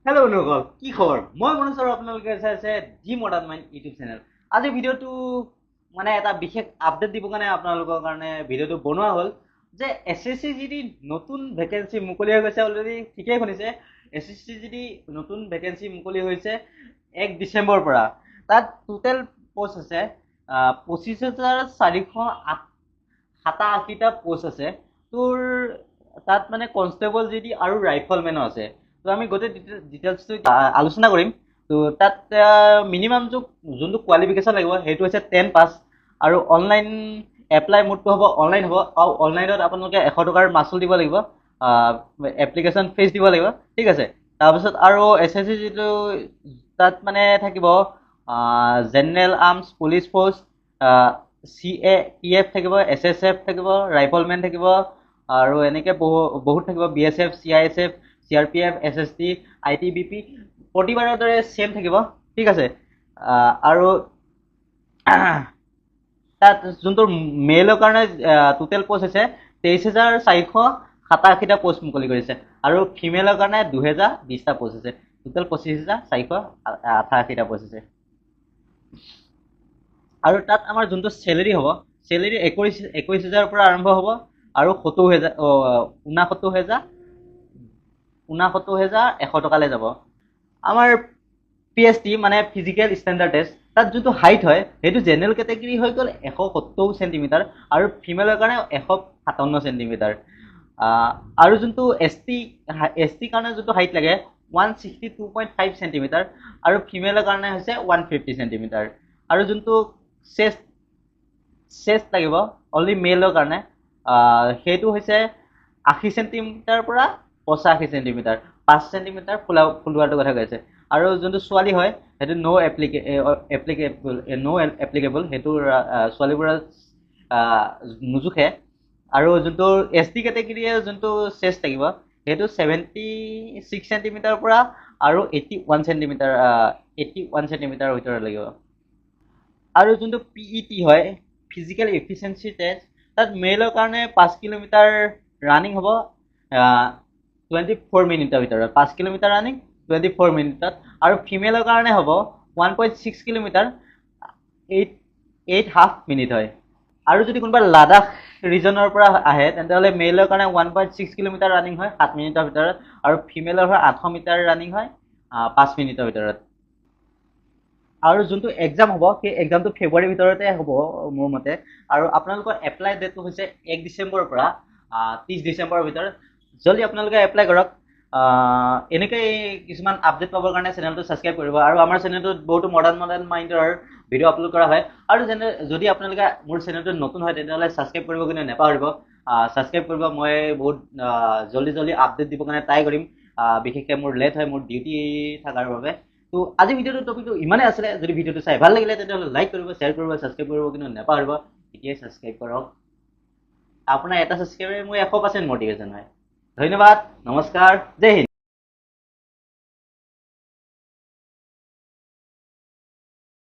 Hello' বন্ধুসকল, কি খবৰ? মই মনোজ আৰু আপোনালোকে চাই আছে G modern mind YouTube channel. আজি ভিডিঅ'টো মানে এটা বিশেষ আপডেট দিবৰ কাৰণে আপোনালোকৰ কাৰণে ভিডিঅ'টো বনোৱা হ'ল যে SSC GD নতুন ভেকেঞ্চি মুকলি হৈ গৈছে। অলৰেডি ঠিকেই শুনিছে, SSC GD নতুন ভেকেঞ্চি মুকলি হৈছে 1 ডিচেম্বৰৰ পৰা। তাত টোটেল পষ্ট আছে 25,487টা পোষ্ট আছে। তোৰ তাত মানে কনষ্টেবল GD আৰু ৰাইফলমেনো আছে। তো আমি গোটেই ডিটেইলছটো আলোচনা কৰিম। তো তাত মিনিমাম যোনটো কোৱালিফিকেশ্যন লাগিব সেইটো হৈছে 10 পাছ, আৰু অনলাইন এপ্লাই মোডটো হ'ব, অনলাইন হ'ব, আৰু অনলাইনত আপোনালোকে 100 টকাৰ মাচুল দিব লাগিব, এপ্লিকেশ্যন ফিজ দিব লাগিব। ঠিক আছে। তাৰপিছত আৰু SSC যিটো তাত মানে থাকিব general arms, police force, CAPF থাকিব, SSF থাকিব, ৰাইফলমেন থাকিব, আৰু এনেকৈ বহুত থাকিব, BSF, CISF, CRPF, SST, ITBP, প্ৰতিবাৰৰ দৰে ছেম থাকিব। ঠিক আছে। আৰু তাত যোনটো মেইলৰ কাৰণে টোটেল পষ্ট হৈছে 23,487টা পষ্ট মুকলি কৰিছে, আৰু ফিমেলৰ কাৰণে 2,020টা পষ্ট আছে। টোটেল 25,488টা পষ্ট আছে। আৰু তাত আমাৰ যোনটো চেলেৰি হ'ব, চেলেৰি 21,000ৰ পৰা আৰম্ভ হ'ব, আৰু 69,100 টকালৈ যাব। আমাৰ PST মানে ফিজিকেল ষ্টেণ্ডাৰ্ড টেষ্ট, তাত যোনটো হাইট হয় সেইটো জেনেৰেল কেটেগৰী হৈ গ'ল 170 চেণ্টিমিটাৰ, আৰু ফিমেলৰ কাৰণে 157 চেণ্টিমিটাৰ। আৰু যোনটো ST কাৰণে যোনটো হাইট লাগে 162.5 চেণ্টিমিটাৰ, আৰু ফিমেলৰ কাৰণে হৈছে 150 চেণ্টিমিটাৰ। আৰু যোনটো চেষ্ট লাগিব অনলি মেলৰ কাৰণে, সেইটো হৈছে 80 চেণ্টিমিটাৰ পৰা 85 চেণ্টিমিটাৰ, 5 চেণ্টিমিটাৰ ফুলোৱাটো কথা কৈছে। আৰু যোনটো ছোৱালী হয় সেইটো ন' এপ্লিকেবল, সেইটো ছোৱালীবোৰৰ নোজোখে। আৰু যোনটো ST কেটেগৰীয়ে যোনটো চেষ্ট থাকিব সেইটো 76 চেণ্টিমিটাৰ পৰা আৰু 81 চেণ্টিমিটাৰৰ ভিতৰত লাগিব। আৰু যোনটো PET হয়, ফিজিকেল এফিচিয়েঞ্চি টেষ্ট, তাত মেলৰ কাৰণে 5 কিলোমিটাৰ ৰানিং হ'ব 24 মিনিটৰ ভিতৰত, 5 কিলোমিটাৰ ৰানিং 24 মিনিটত। আৰু ফিমেলৰ কাৰণে হ'ব 1.6 কিলোমিটাৰ 8 হাফ মিনিট হয়। আৰু যদি কোনোবা লাডাখ ৰিজনৰ পৰা আহে তেন্তেহ'লে মেলৰ কাৰণে 1.6 কিলোমিটাৰ ৰানিং হয় 7 মিনিটৰ ভিতৰত, আৰু ফিমেলৰ হয় 800 মিটাৰ ৰানিং হয় 5 মিনিটৰ ভিতৰত। আৰু যোনটো এক্সাম হ'ব সেই এক্সামটো ফেব্ৰুৱাৰীৰ ভিতৰতে হ'ব মোৰ মতে। আৰু আপোনালোকৰ এপ্লাই ডেটটো হৈছে 1 ডিচেম্বৰৰ পৰা 30 ডিচেম্বৰৰ ভিতৰত। জলদি আপোনালোকে এপ্লাই কৰক। এনেকৈ কিছুমান আপডেট পাবৰ কাৰণে চেনেলটো ছাবস্ক্ৰাইব কৰিব। আৰু আমাৰ চেনেলটোত বহুতো মডাৰ্ণ মাইণ্ডৰ ভিডিঅ' আপলোড কৰা হয়। আৰু যদি আপোনালোকে মোৰ চেনেলটোত নতুন হয় তেতিয়াহ'লে ছাবস্ক্ৰাইব কৰিব কিন্তু নাপাহৰিব। ছাবস্ক্ৰাইব কৰিব। মই বহুত জলদি আপডেট দিবৰ কাৰণে ট্ৰাই কৰিম। বিশেষকৈ মোৰ লেট হয় মোৰ ডিউটি থকাৰ বাবে। তো আজি ভিডিঅ'টোৰ টপিকটো ইমানেই আছিলে। যদি ভিডিঅ'টো চাই ভাল লাগিলে তেতিয়াহ'লে লাইক কৰিব, শ্বেয়াৰ কৰিব, ছাবস্ক্ৰাইব কৰিব কিন্তু নাপাহৰিব। এতিয়াই ছাবস্ক্ৰাইব কৰক। আপোনাৰ এটা ছাবস্ক্ৰাইবে মোৰ 100% মটিভেশ্যন হয়। ধন্যবাদ, নমস্কাৰ, জয় হিন্দ।